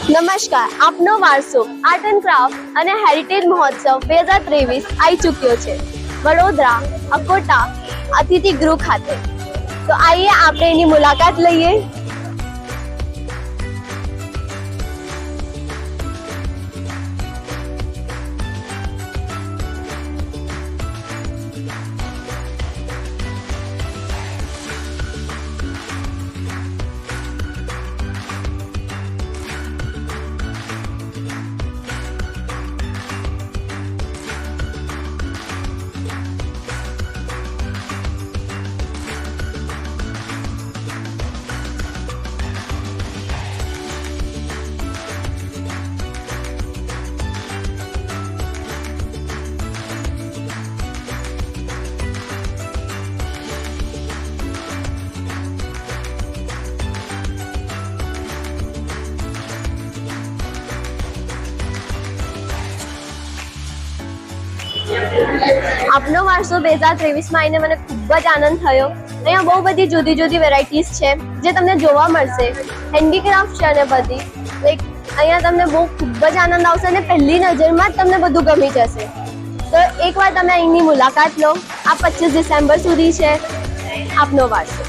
નમસ્કાર, આપનો વારસો આર્ટ એન્ડ ક્રાફ્ટ અને હેરિટેજ મહોત્સવ 2023 આવી ચૂક્યો છે વડોદરા અકોટા અતિથિ ગૃહ ખાતે। તો આइए આપણે એની મુલાકાત લઈએ। આપનો વારસો 2023 માં આવીને મને ખૂબ જ આનંદ થયો। અહીંયા બહુ બધી જુદી જુદી વેરાયટીઝ છે જે તમને જોવા મળશે। હેન્ડીક્રાફ્ટ છે અને બધી લાઈક અહીંયા તમને બહુ ખૂબ જ આનંદ આવશે અને પહેલી નજરમાં જ તમને બધું ગમી જશે। તો એકવાર તમે અહીંની મુલાકાત લો। આ 25 ડિસેમ્બર સુધી છે આપનો વારસો।